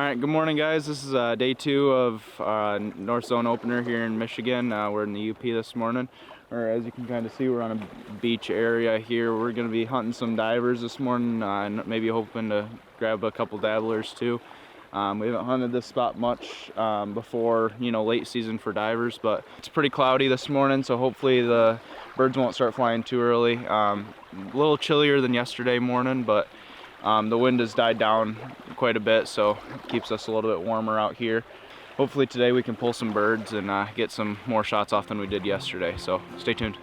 right, good morning guys. This is day 2 of North Zone opener here in Michigan. We're in the UP this morning. Or as you can kind of see, we're on a beach area here. We're going to be hunting some divers this morning and maybe hoping to grab a couple dabblers too. We haven't hunted this spot much before, late season for divers, but it's pretty cloudy this morning, so hopefully the birds won't start flying too early. A little chillier than yesterday morning, but the wind has died down quite a bit, so it keeps us a little bit warmer out here. Hopefully today we can pull some birds and get some more shots off than we did yesterday, so stay tuned.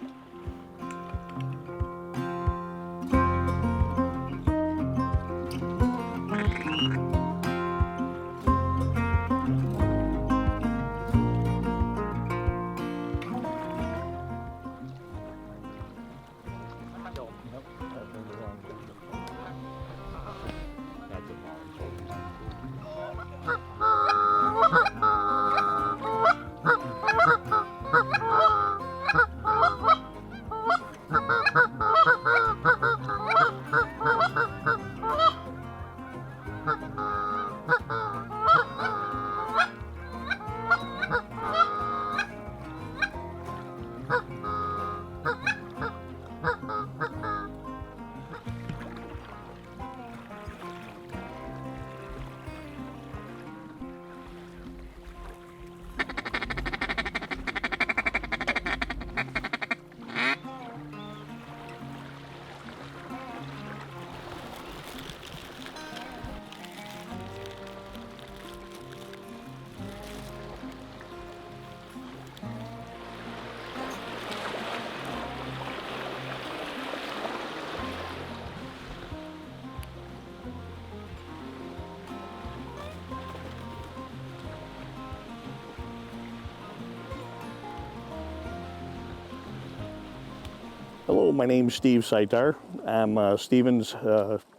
Hello, my name's Steve Seitar. I'm Steven's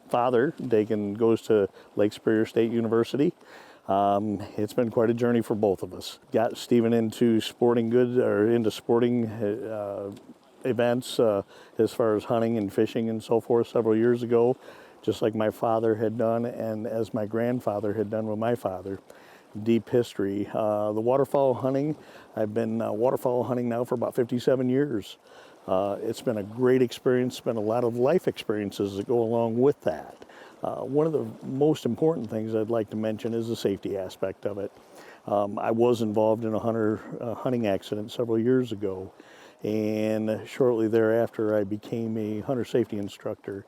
father. Dakin goes to Lake Superior State University. It's been quite a journey for both of us. Got Steven into sporting events as far as hunting and fishing and so forth several years ago, just like my father had done and as my grandfather had done with my father. Deep history. The waterfowl hunting, I've been waterfowl hunting now for about 57 years. It's been a great experience, been a lot of life experiences that go along with that. One of the most important things I'd like to mention is the safety aspect of it. I was involved in a hunting accident several years ago, and shortly thereafter I became a hunter safety instructor.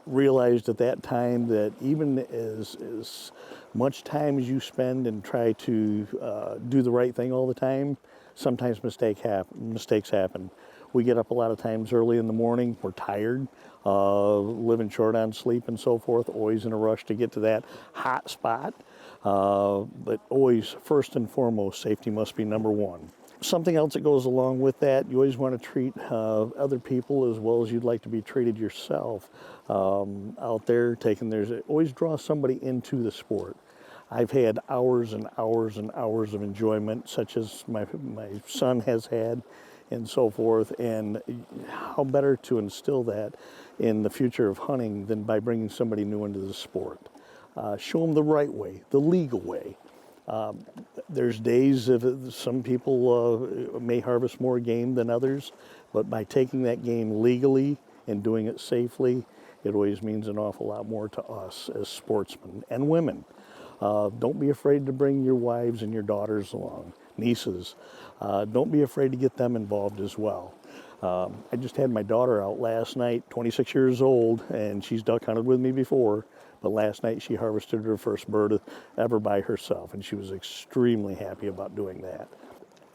Realized at that time that even as much time as you spend and try to do the right thing all the time, sometimes mistakes happen. We get up a lot of times early in the morning, we're tired, living short on sleep and so forth, always in a rush to get to that hot spot. But always, first and foremost, safety must be number one. Something else that goes along with that, you always want to treat other people as well as you'd like to be treated yourself. Out there always draw somebody into the sport. I've had hours and hours and hours of enjoyment, such as my son has had and so forth, and how better to instill that in the future of hunting than by bringing somebody new into the sport. Show them the right way, the legal way. There's days of some people may harvest more game than others, but by taking that game legally and doing it safely, it always means an awful lot more to us as sportsmen and women. Don't be afraid to bring your wives and your daughters along, nieces. Don't be afraid to get them involved as well. I just had my daughter out last night, 26 years old, and she's duck hunted with me before, but last night she harvested her first bird ever by herself, and she was extremely happy about doing that.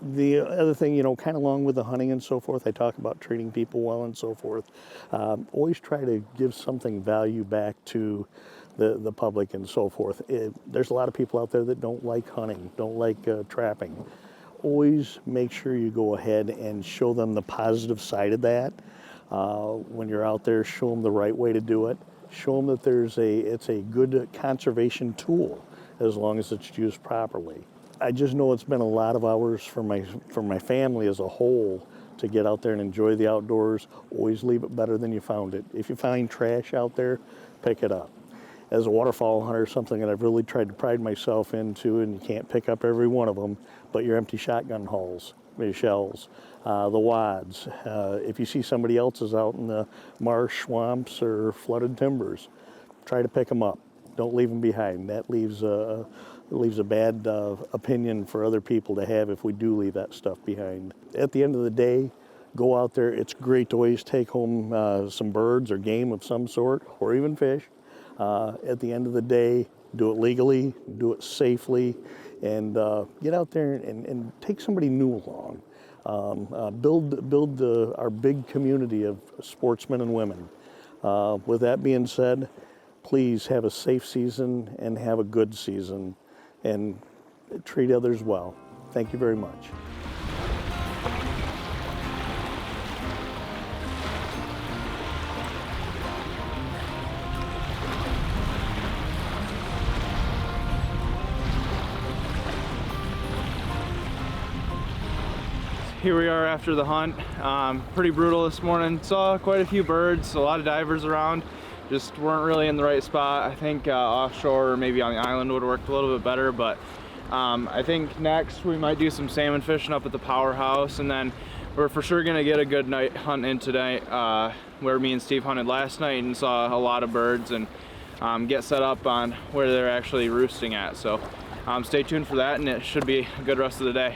The other thing, kind of along with the hunting and so forth, I talk about treating people well and so forth. Always try to give something value back to the public and so forth. There's a lot of people out there that don't like hunting, don't like trapping. Always make sure you go ahead and show them the positive side of that. When you're out there, show them the right way to do it. Show them that it's a good conservation tool as long as it's used properly. I just know it's been a lot of hours for my family as a whole to get out there and enjoy the outdoors. Always leave it better than you found it. If you find trash out there, pick it up. as a waterfowl hunter, something that I've really tried to pride myself into, and you can't pick up every one of them, but your empty shotgun hulls, your shells, the wads. If you see somebody else is out in the marsh, swamps, or flooded timbers, try to pick them up. Don't leave them behind. That leaves a bad opinion for other people to have if we do leave that stuff behind. At the end of the day, go out there. It's great to always take home some birds or game of some sort, or even fish. At the end of the day, do it legally, do it safely, and get out there and take somebody new along. Build our big community of sportsmen and women. With that being said, please have a safe season and have a good season, and treat others well. Thank you very much. Here we are after the hunt. Pretty brutal this morning. Saw quite a few birds, a lot of divers around. Just weren't really in the right spot. I think offshore or maybe on the island would have worked a little bit better, but I think next we might do some salmon fishing up at the powerhouse, and then we're for sure gonna get a good night hunt in tonight, where me and Steve hunted last night and saw a lot of birds, and get set up on where they're actually roosting at. So stay tuned for that, and it should be a good rest of the day.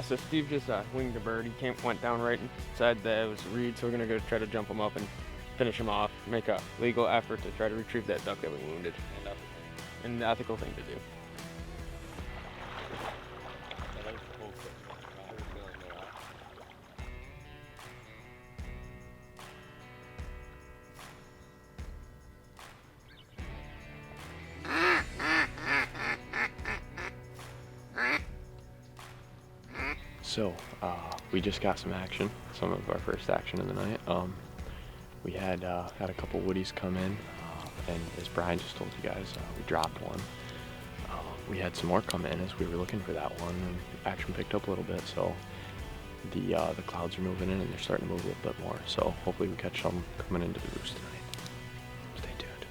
So Steve just winged a bird. He went down right inside it was a reed, so we're gonna go try to jump him up and finish him off. Make a legal effort to try to retrieve that duck that we wounded. An ethical thing to do. So, we just got some action, some of our first action of the night. We had a couple woodies come in, and as Brian just told you guys, we dropped one. We had some more come in as we were looking for that one, and action picked up a little bit, so the clouds are moving in and they're starting to move a little bit more, so hopefully we catch some coming into the roost tonight. Stay tuned.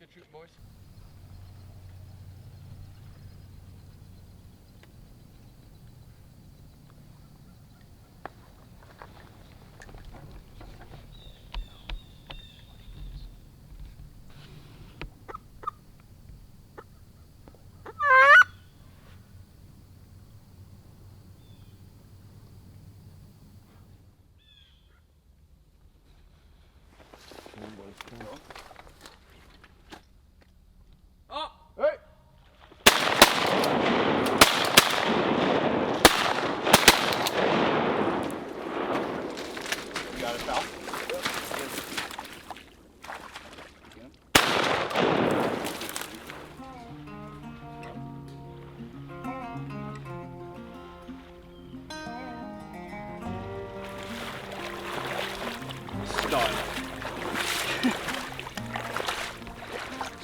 Good shoot, boys.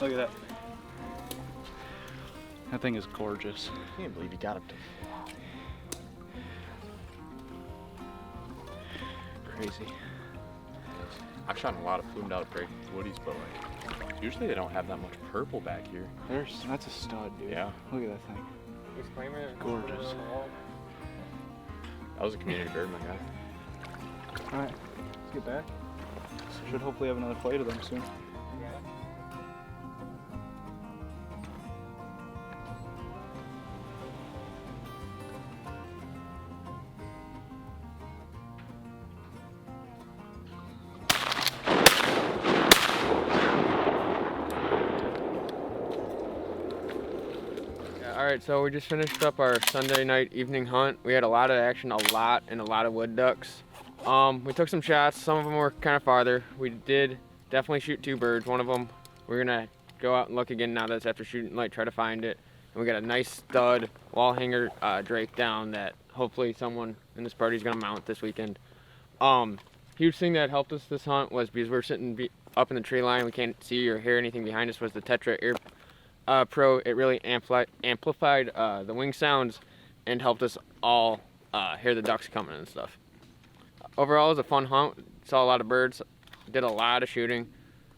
Look at that. That thing is gorgeous. I can't believe you got him to. Crazy. I've shot a lot of plumed out gray woodies, but like usually they don't have that much purple back here. That's a stud, dude. Yeah. Look at that thing. Disclaimer. Gorgeous. That was a community bird, my guy. All right, let's get back. Should hopefully have another flight of them soon. Alright, so we just finished up our Sunday night evening hunt. We had a lot of action, a lot of wood ducks. We took some shots. Some of them were kind of farther. We did definitely shoot 2 birds. One of them, we're gonna go out and look again now that it's after shooting light, try to find it. And we got a nice stud wall hanger drake down that hopefully someone in this party is gonna mount this weekend. Huge thing that helped us this hunt was because we're sitting up in the tree line, we can't see or hear anything behind us, was the Tetra Air Pro. It really amplified the wing sounds and helped us all hear the ducks coming and stuff. Overall, it was a fun hunt. Saw a lot of birds, did a lot of shooting.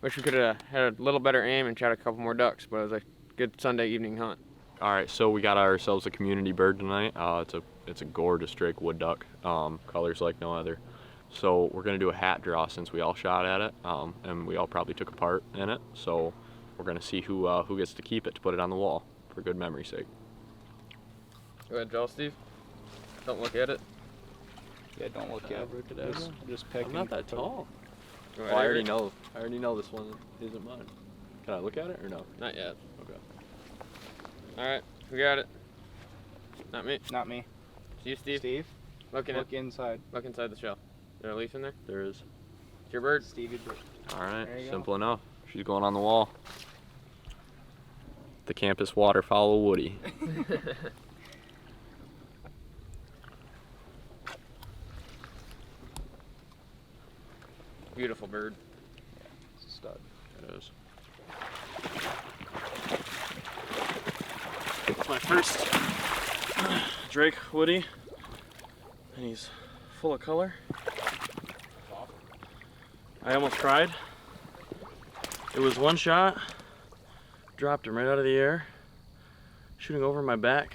Wish we could have had a little better aim and shot a couple more ducks, but it was a good Sunday evening hunt. All right, so we got ourselves a community bird tonight. It's a gorgeous drake wood duck, colors like no other. So we're gonna do a hat draw since we all shot at it, and we all probably took a part in it. So we're gonna see who gets to keep it to put it on the wall for good memory's sake. Go ahead, draw, Steve. Don't look at it. Yeah, don't look at it. Just picking. I'm not that tall. Go Well, ahead, I already Eric. know. I already know this one isn't mine. Can I look at it or no? Not yet. Okay. Alright, we got it. Not me. Not me. It's you, Steve. Steve, Look look inside. inside the shell. Is there a leaf in there? There is. It's your bird. Stevie bird. All right, There you go. simple enough. She's going on the wall. The campus waterfowl Woody. Beautiful bird. It's a stud. It is. It's my first Drake Woody, and he's full of color. I almost cried. It was one shot, dropped him right out of the air, shooting over my back,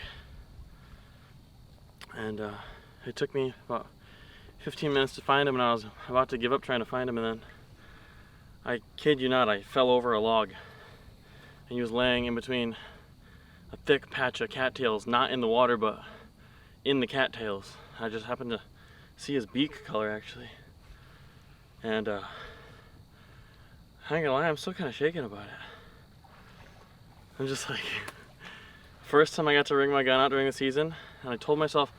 and it took me about 15 minutes to find him, and I was about to give up trying to find him, and then, I kid you not, I fell over a log, and he was laying in between a thick patch of cattails, not in the water, but in the cattails. I just happened to see his beak color, actually. And I ain't gonna lie, I'm still kind of shaken about it. I'm just like, first time I got to ring my gun out during the season, and I told myself,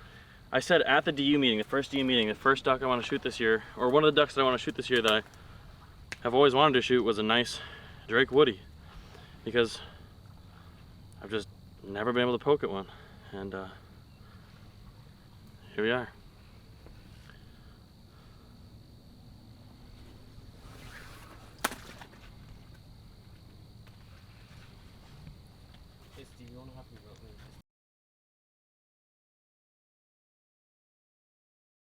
I said at the DU meeting, the first DU meeting, the first duck I want to shoot this year, or one of the ducks that I want to shoot this year that I have always wanted to shoot, was a nice Drake Woody, because I've just never been able to poke at one, and here we are.